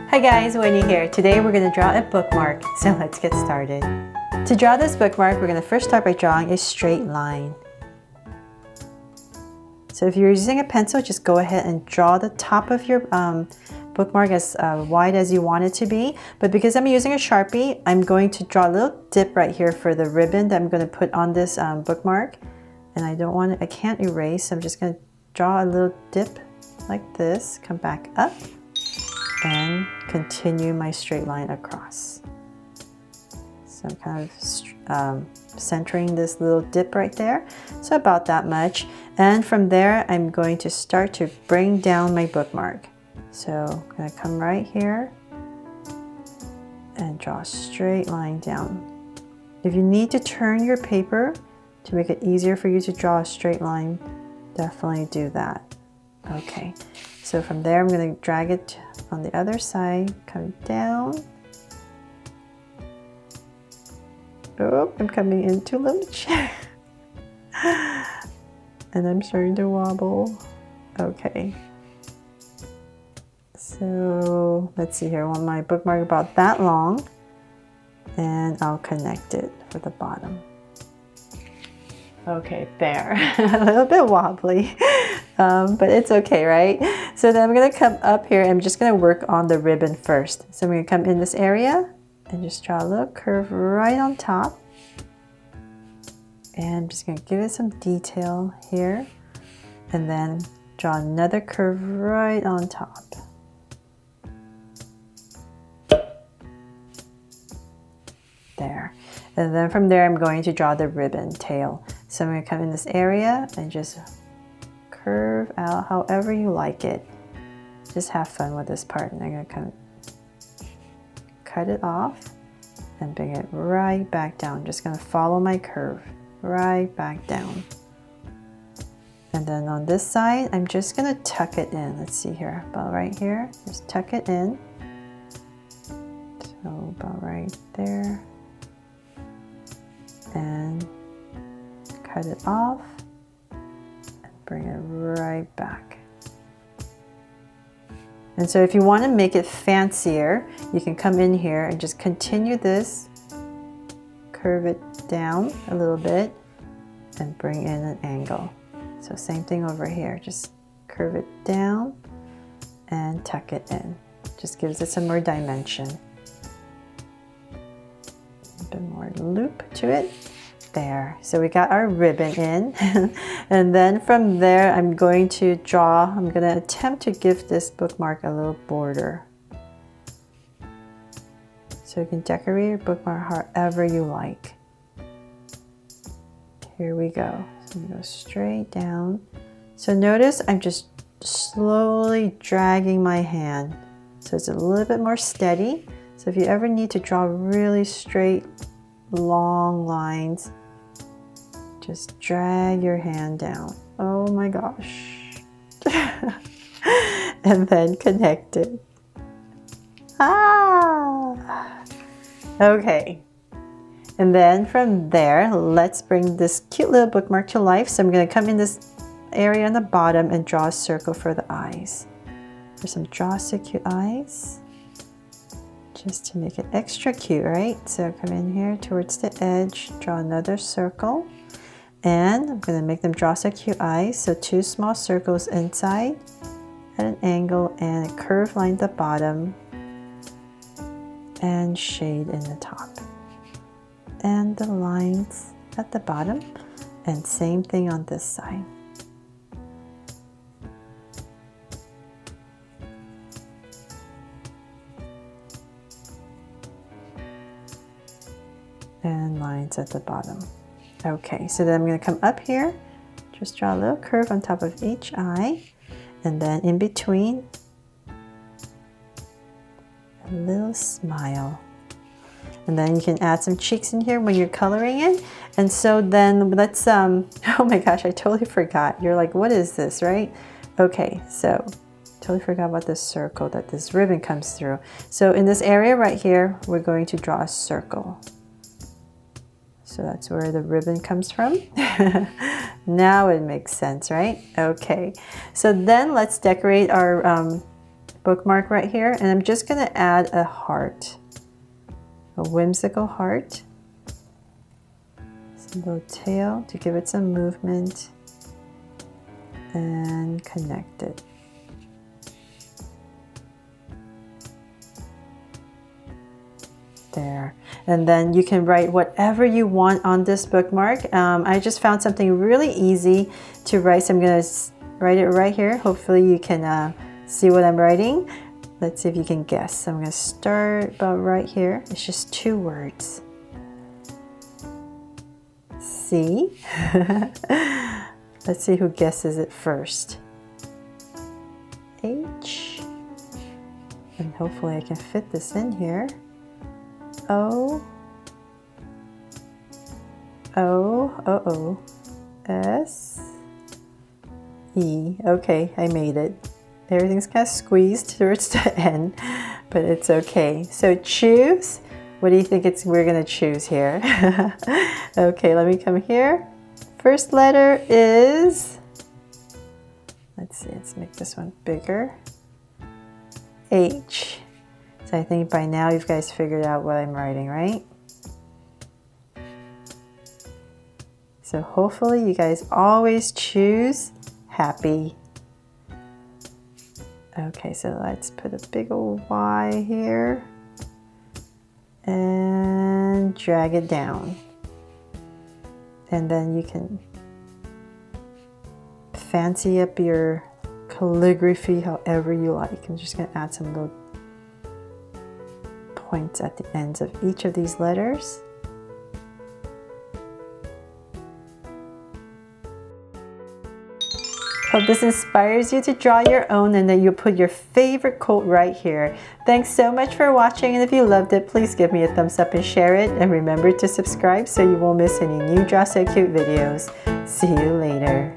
Hi guys, Winnie here. Today we're going to draw a bookmark, so let's get started. To draw this bookmark, we're going to first start by drawing a straight line. So if you're using a pencil, just go ahead and draw the top of your bookmark as wide as you want it to be. But because I'm using a Sharpie, I'm going to draw a little dip right here for the ribbon that I'm going to put on this bookmark. And I can't erase, so I'm just going to draw a little dip like this, come back up, and continue my straight line across. So I'm kind of centering this little dip right there. So about that much. And from there, I'm going to start to bring down my bookmark. So I'm going to come right here and draw a straight line down. If you need to turn your paper to make it easier for you to draw a straight line, definitely do that. Okay, so from there, I'm going to drag it on the other side, come down. Oh, I'm coming in too much. And I'm starting to wobble. Okay. So let's see here. I want my bookmark about that long, and I'll connect it for the bottom. Okay, there. A little bit wobbly, but it's okay, right? So then I'm going to come up here. I'm just going to work on the ribbon first. So I'm going to come in this area and just draw a little curve right on top. And I'm just going to give it some detail here. And then draw another curve right on top. There. And then from there, I'm going to draw the ribbon tail. So I'm going to come in this area and just curve out however you like it. Just have fun with this part. And I'm going to kind of cut it off and bring it right back down. Just going to follow my curve right back down. And then on this side, I'm just going to tuck it in. Let's see here, about right here. Just tuck it in. So about right there. And cut it off and bring it right back. And so if you want to make it fancier, you can come in here and just continue this, curve it down a little bit, and bring in an angle. So same thing over here, just curve it down and tuck it in. Just gives it some more dimension. A bit more loop to it. There, so we got our ribbon in. And then from there, I'm going to attempt to give this bookmark a little border. So you can decorate your bookmark however you like. Here we go. So I'm going to go straight down. So notice I'm just slowly dragging my hand. So it's a little bit more steady. So if you ever need to draw really straight, long lines, just drag your hand down. Oh my gosh. And then connect it. Ah! Okay. And then from there, let's bring this cute little bookmark to life. So I'm going to come in this area on the bottom and draw a circle for the eyes. There's some draw so cute eyes. Just to make it extra cute, right? So come in here towards the edge, draw another circle. And I'm going to make them draw so cute eyes. So 2 small circles inside at an angle and a curved line at the bottom. And shade in the top. And the lines at the bottom. And same thing on this side. And lines at the bottom. Okay, so then I'm going to come up here, just draw a little curve on top of each eye, and then in between, a little smile. And then you can add some cheeks in here when you're coloring it. And so then let's, oh my gosh, I totally forgot. You're like, what is this, right? Okay, so totally forgot about this circle that this ribbon comes through. So in this area right here, we're going to draw a circle. So that's where the ribbon comes from. Now it makes sense, right? Okay, so then let's decorate our bookmark right here, and I'm just going to add a heart, a whimsical heart, some little tail to give it some movement, and connect it. There. And then you can write whatever you want on this bookmark. I just found something really easy to write, so I'm going to write it right here. Hopefully you can see what I'm writing. Let's see if you can guess. So I'm going to start about right here. It's just 2 words. C. Let's see who guesses it first. H. And hopefully I can fit this in here. O. S. E. Okay, I made it. Everything's kind of squeezed towards the end, but it's okay. So choose. What do you think we're gonna choose here? Okay, let me come here. First letter is, let's see, let's make this one bigger. H. So I think by now you guys figured out what I'm writing, right? So hopefully you guys always choose happy. Okay, so let's put a big old Y here and drag it down. And then you can fancy up your calligraphy however you like. I'm just going to add some little points at the ends of each of these letters. Hope this inspires you to draw your own and that you put your favorite quote right here. Thanks so much for watching, and if you loved it, please give me a thumbs up and share it. And remember to subscribe so you won't miss any new Draw So Cute videos. See you later.